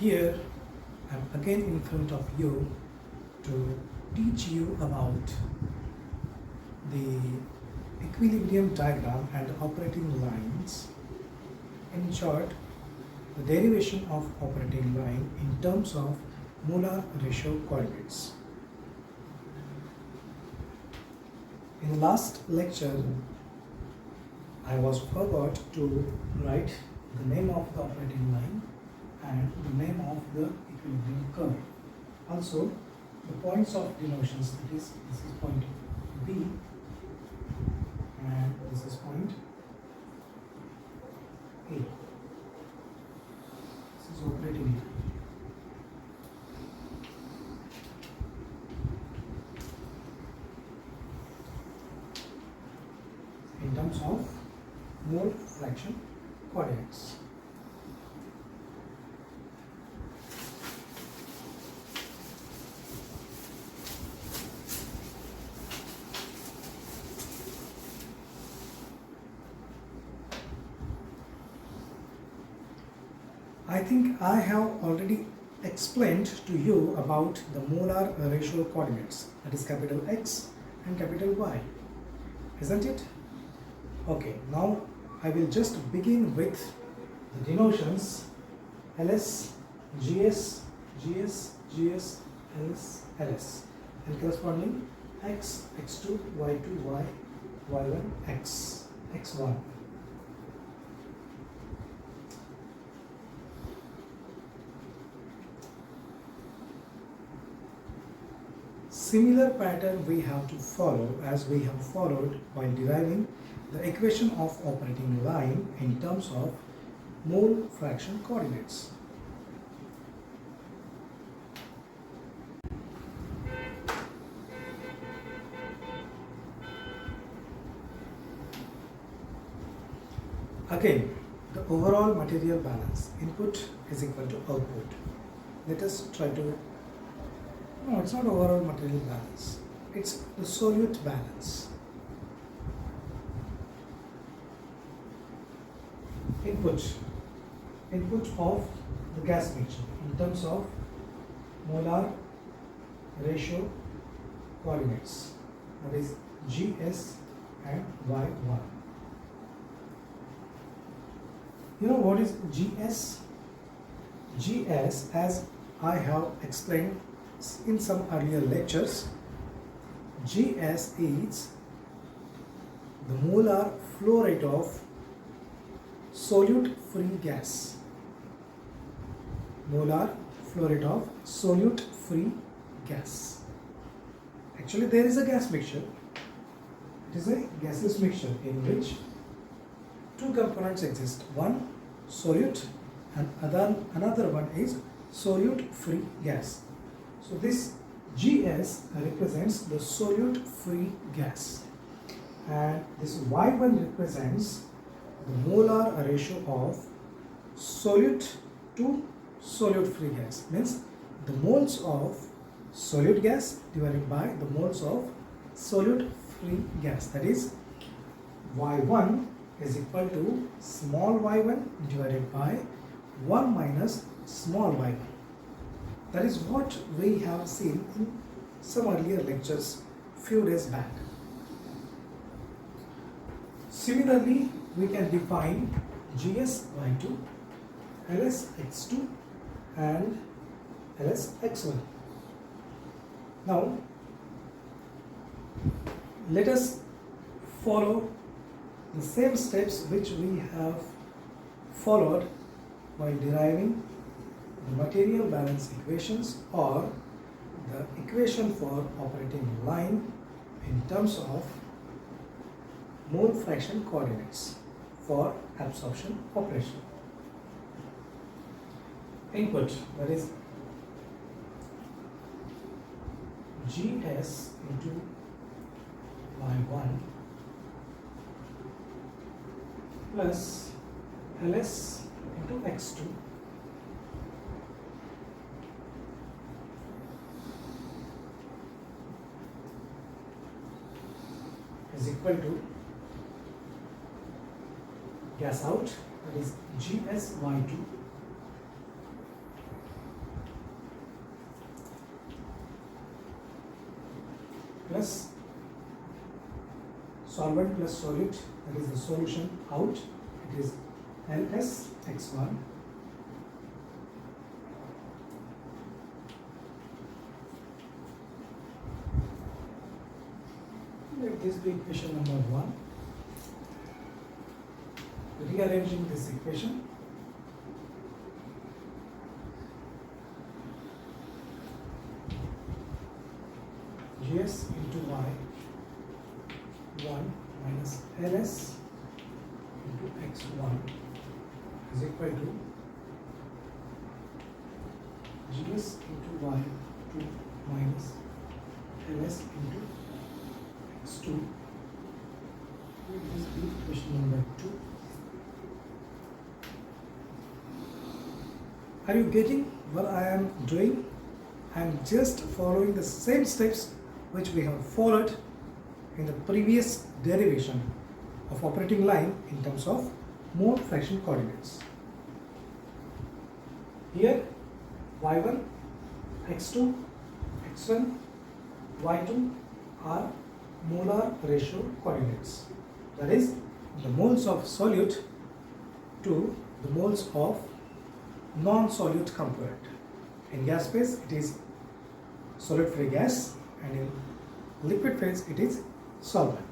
here I'm again in front of you to teach you about the equilibrium diagram and operating lines. In short, the derivation of operating line in terms of molar ratio coordinates. In the last lecture, I was forgot to write the name of the operating line and the name of the equilibrium curve. Also, the points of denotions, that is, this is point B and this is point A. This is operating line. In terms of mole fraction coordinates. I think I have already explained to you about the molar ratio coordinates, that is capital X and capital Y, isn't it? Okay, now I will just begin with the denotions LS, GS, GS, GS, LS, LS, and corresponding X, X2, Y2, Y, Y1, X, X1. Similar pattern we have to follow as we have followed while deriving the equation of operating line in terms of mole fraction coordinates. Again, the overall material balance, input is equal to output. Let us try to, no, it's not overall material balance, it's the solute balance. Input of the gas mixture in terms of molar ratio coordinates, that is GS and Y1. You know what is GS? GS, as I have explained in some earlier lectures, GS is the molar flow rate of solute free gas. Molar flow rate of solute free gas. Actually, there is a gas mixture. It is a gaseous mixture in which two components exist. One solute and another one is solute free gas. So this GS represents the solute free gas, and this Y1 represents the molar ratio of solute to solute free gas, means the moles of solute gas divided by the moles of solute free gas, that is Y1 is equal to small y1 divided by 1 minus small y1. That is what we have seen in some earlier lectures few days back. Similarly, we can define GS y2, LS x2 and LS x1. Now, let us follow the same steps which we have followed while deriving the material balance equations or the equation for operating line in terms of mole fraction coordinates for absorption operation. Input, that is GS into Y1 plus LS into X2 is equal to gas out, that is GS Y2 plus solvent plus solute, that is the solution out, it is LS x1 let this be equation number 1. Rearranging this equation, GS into Y 1 minus LS into X1 is equal to GS into Y2 minus LS into X2. Let this be equation number 2. Are you getting what I am doing? I am just following the same steps which we have followed in the previous derivation of operating line in terms of Moar fraction coordinates. Here y1, x2, x1, y2 are molar ratio coordinates. That is the moles of solute to the moles of non-solute component. In gas phase it is solid free gas, and in liquid phase it is solvent.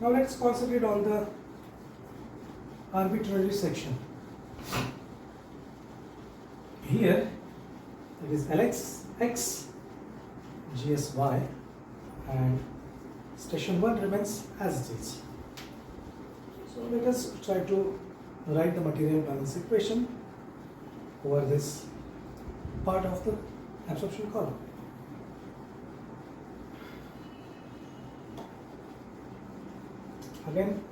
Now let's concentrate on the arbitrary section. Here it is Lx x GSY, and station 1 remains as it is. So let us try to write the material balance equation over this part of the absorption column. Again,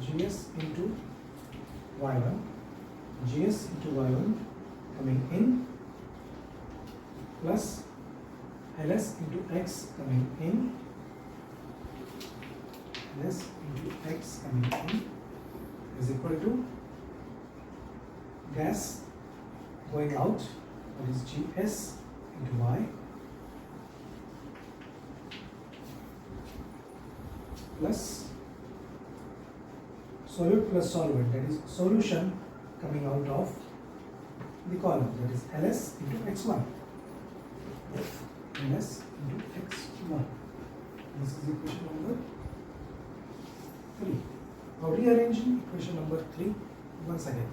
GS into Y1, GS into Y1 coming in, plus LS into X coming in, LS into X coming in is equal to gas going out, that is GS into Y, plus solute plus solvent, that is solution coming out of the column, that is LS into X1, LS into X1. This is equation number 3. Now rearranging equation number 3 once again.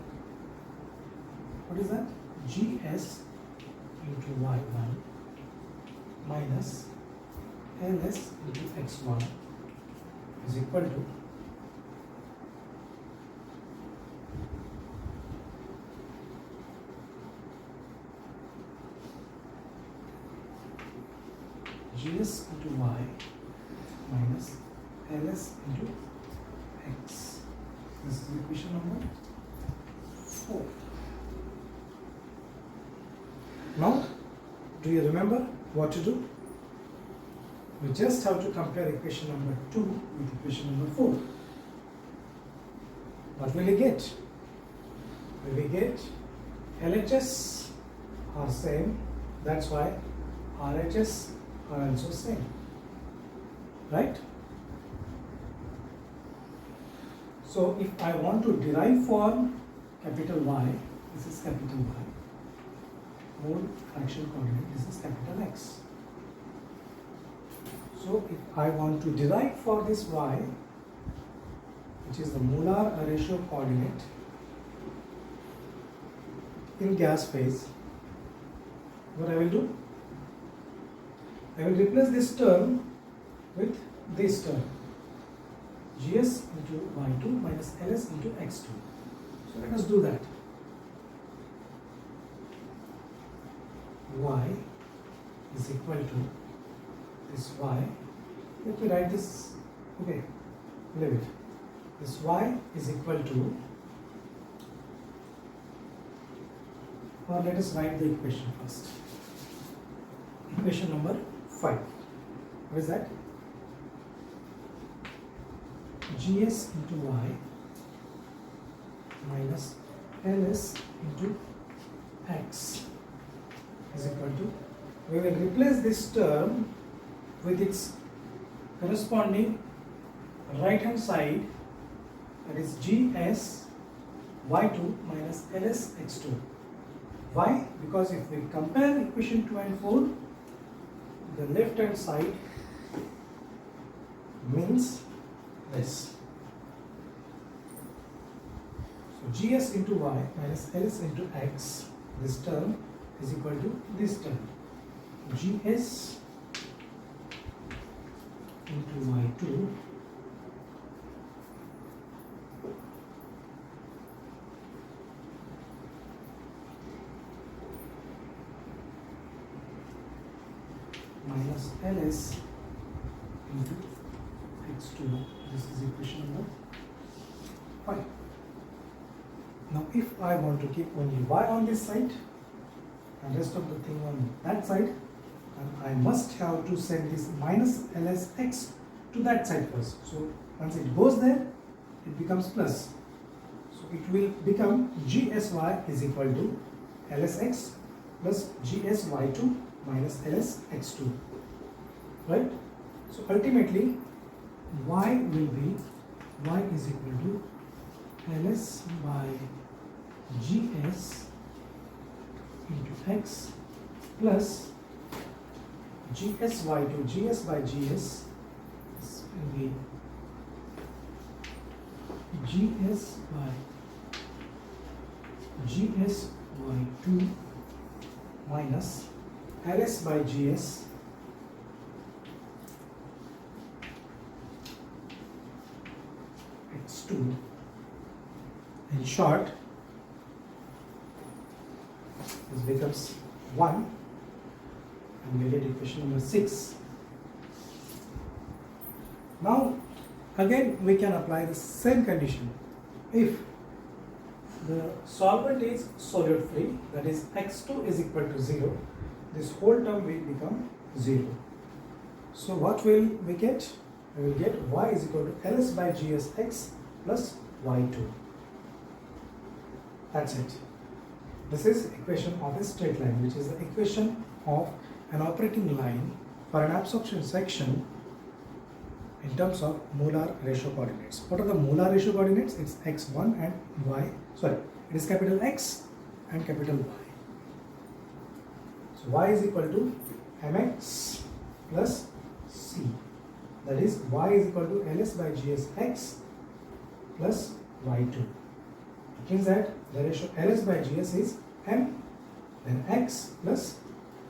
What is that? GS into Y1 minus LS into X1 is equal to GS into Y minus LS into X. This is equation number 4. Now, do you remember what to do? We just have to compare equation number 2 with equation number 4. What will we get? We will get LHS are same, that's why RHS are also same, right? So if I want to derive form capital Y, this is capital Y, Moar fraction coordinate, this is capital X. So if I want to derive for this Y, which is the molar ratio coordinate in gas phase, what I will do? I will replace this term with this term, GS into Y2 minus LS into X2. So let us do that. Y is equal to this Y. Let me write this. Okay, leave it. This Y is equal to, or let us write the equation first. Equation number 5. What is that? GS into Y minus LS into x is equal to, we will replace this term with its corresponding right hand side, that is gs y2 minus ls x2. Why? Because if we compare equation 2 and 4, the left hand side means this. So gs into y minus ls into x, this term is equal to this term, gs into y2 minus ls into x2. This is equation number 5. Now if I want to keep only y on this side and rest of the thing on that side, and I must have to send this minus lsx to that side first. So once it goes there, it becomes plus. So it will become gsy is equal to lsx plus gsy2 minus lsx2, right? So ultimately y will be, y is equal to ls by gs into x plus gsy2, gs by gs, this will be gs by gsy2 minus ls by gs x2. In short, this becomes 1, and we get equation number 6. Now again we can apply the same condition. If the solvent is solute free, that is x2 is equal to 0, this whole term will become 0. So what will we get? We will get y is equal to ls by gsx plus y2. That's it. This is equation of a straight line, which is the equation of an operating line for an absorption section in terms of molar ratio coordinates. What are the molar ratio coordinates? It's x1 and y. Sorry, it is capital X and capital Y. So y is equal to mx plus c. That is y is equal to ls by gsx plus y2. It means that the ratio ls by gs is m, then x plus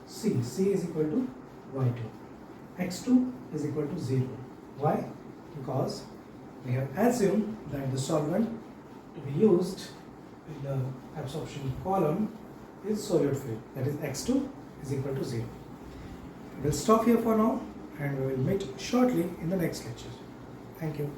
c. c is equal to y2. x2 is equal to 0. Why? Because we have assumed that the solvent to be used in the absorption column is solute free. That is x2 is equal to 0. We will stop here for now and we will meet shortly in the next lecture. Thank you.